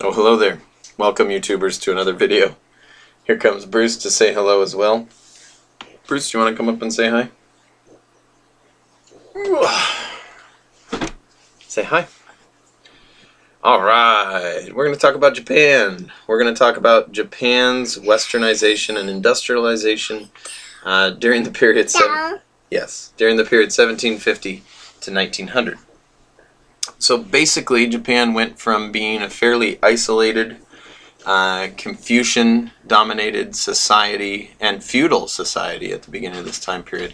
Oh, hello there. Welcome, YouTubers, to another video. Here comes Bruce to say hello as well. Bruce, do you want to come up and say hi? Say hi. Alright, we're going to talk about Japan. We're going to talk about Japan's westernization and industrialization during the period during the period 1750 to 1900. So basically, Japan went from being a fairly isolated, Confucian-dominated society and feudal society at the beginning of this time period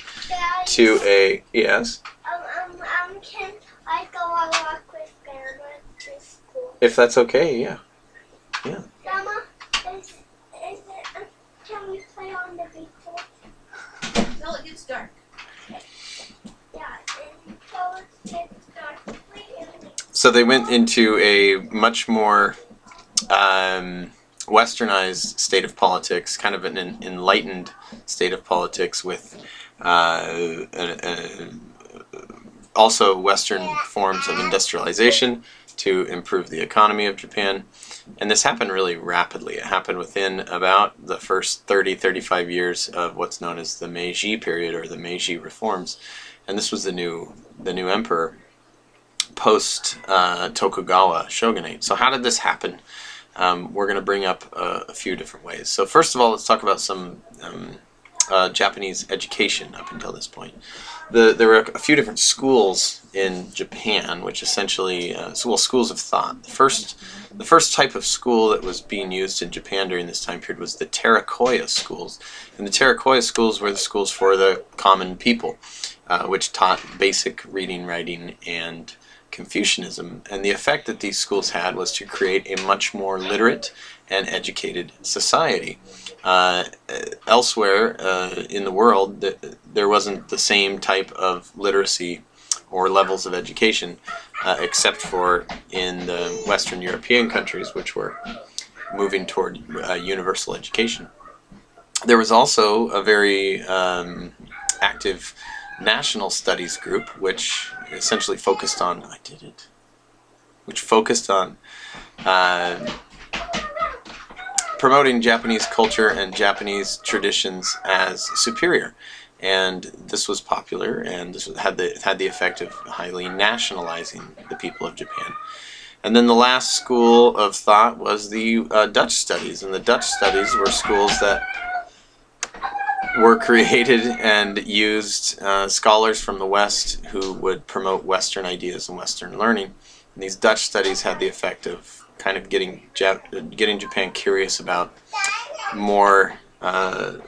to a... Yes? Can I go on walk with Grandma to school? If that's okay, yeah. Yeah. Grandma, can we play on the beach? Until it gets dark. Yeah, until it gets dark. So they went into a much more westernized state of politics, kind of an enlightened state of politics with also Western forms of industrialization to improve the economy of Japan. And this happened really rapidly. It happened within about the first 30-35 years of what's known as the Meiji period, or the Meiji reforms. And this was the new emperor post Tokugawa shogunate. So how did this happen? We're going to bring up a few different ways. So first of all, let's talk about some Japanese education up until this point. There were a few different schools in Japan, which essentially, schools of thought. The first type of school that was being used in Japan during this time period was the Terakoya schools. And the Terakoya schools were the schools for the common people, which taught basic reading, writing, and Confucianism. And the effect that these schools had was to create a much more literate and educated society. Elsewhere in the world, there wasn't the same type of literacy or levels of education, except for in the Western European countries, which were moving toward universal education. There was also a very active national studies group, which essentially focused on promoting Japanese culture and Japanese traditions as superior. And this was popular, and this had the effect of highly nationalizing the people of Japan. And then the last school of thought was the Dutch studies, and the Dutch studies were schools that were created and used scholars from the West who would promote Western ideas and Western learning. And these Dutch studies had the effect of kind of getting Japan curious about more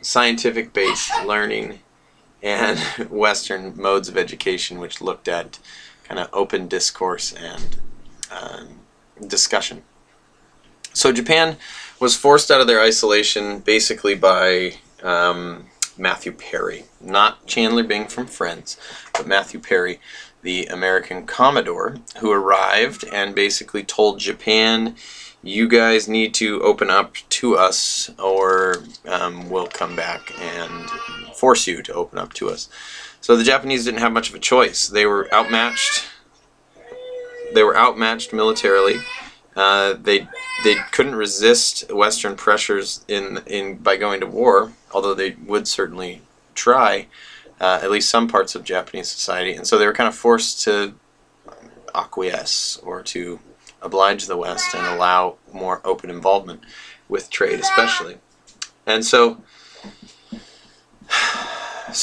scientific-based learning and Western modes of education, which looked at kind of open discourse and discussion. So Japan was forced out of their isolation basically by Matthew Perry, not Chandler Bing from Friends, but Matthew Perry, the American Commodore, who arrived and basically told Japan, you guys need to open up to us, or we'll come back and force you to open up to us. So the Japanese didn't have much of a choice. They were outmatched. They were outmatched militarily. They couldn't resist Western pressures by going to war, although they would certainly try, at least some parts of Japanese society. And so they were kind of forced to acquiesce, or to oblige the West and allow more open involvement with trade especially. And so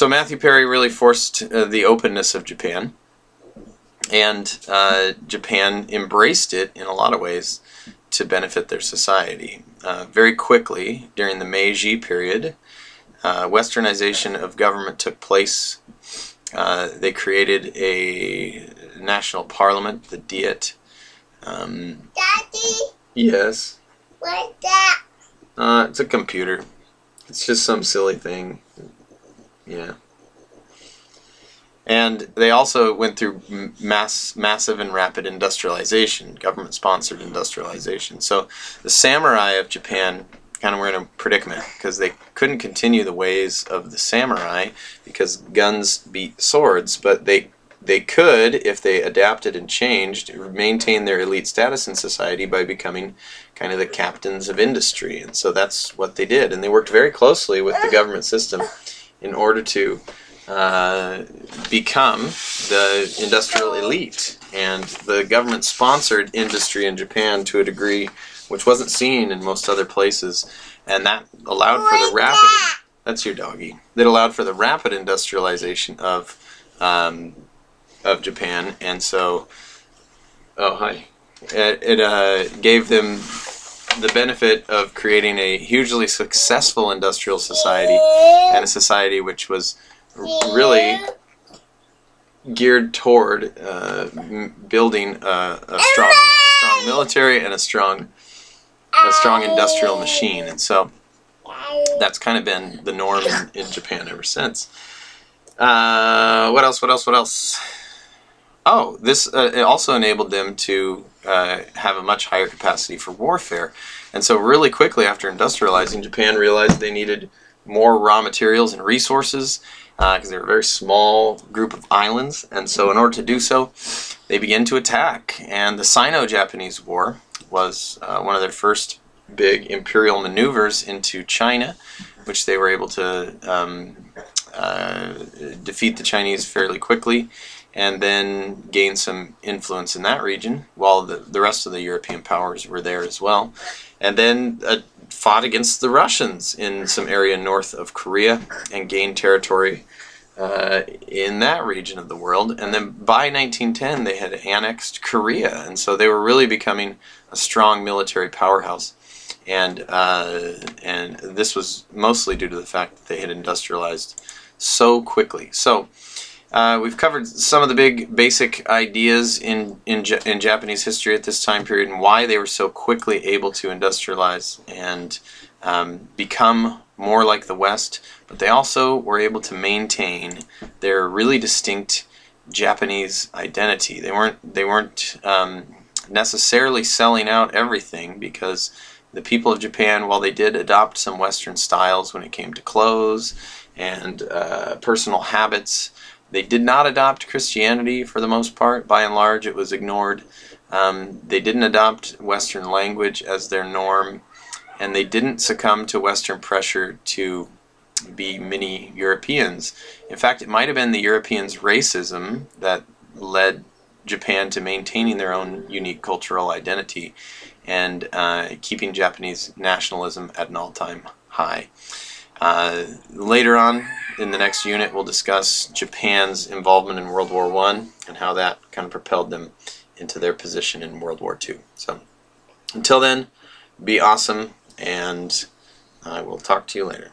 Matthew Perry really forced the openness of Japan, and Japan embraced it in a lot of ways to benefit their society. Very quickly, during the Meiji period, westernization of government took place. They created a national parliament, the Diet. Daddy? Yes? What's that? It's a computer. It's just some silly thing. Yeah. And they also went through massive and rapid industrialization, government-sponsored industrialization. So the samurai of Japan kind of were in a predicament, because they couldn't continue the ways of the samurai, because guns beat swords, but they they could, if they adapted and changed, maintain their elite status in society by becoming kind of the captains of industry. And so that's what they did. And they worked very closely with the government system in order to become the industrial elite. And the government sponsored industry in Japan to a degree which wasn't seen in most other places. And that allowed for the rapid... That's your doggy. That allowed for the rapid industrialization of Japan, and so, oh hi, it gave them the benefit of creating a hugely successful industrial society, and a society which was really geared toward building a strong military and a strong industrial machine, and so that's kind of been the norm in Japan ever since. What else? Oh, this it also enabled them to have a much higher capacity for warfare. And so really quickly after industrializing, Japan realized they needed more raw materials and resources because they were a very small group of islands. And so in order to do so, they began to attack. And the Sino-Japanese War was one of their first big imperial maneuvers into China, which they were able to defeat the Chinese fairly quickly and then gain some influence in that region while the rest of the European powers were there as well. And then fought against the Russians in some area north of Korea and gained territory in that region of the world. And then by 1910 they had annexed Korea, and so they were really becoming a strong military powerhouse. And this was mostly due to the fact that they had industrialized so quickly. So we've covered some of the big basic ideas in Japanese history at this time period and why they were so quickly able to industrialize and become more like the West. But they also were able to maintain their really distinct Japanese identity. They weren't necessarily selling out everything, because the people of Japan, while they did adopt some Western styles when it came to clothes and personal habits, they did not adopt Christianity for the most part. By and large, it was ignored. They didn't adopt Western language as their norm, and they didn't succumb to Western pressure to be mini Europeans. In fact, it might have been the Europeans' racism that led Japan to maintaining their own unique cultural identity and keeping Japanese nationalism at an all-time high. Later on in the next unit, we'll discuss Japan's involvement in World War I and how that kind of propelled them into their position in World War II. So until then, be awesome, and I will talk to you later.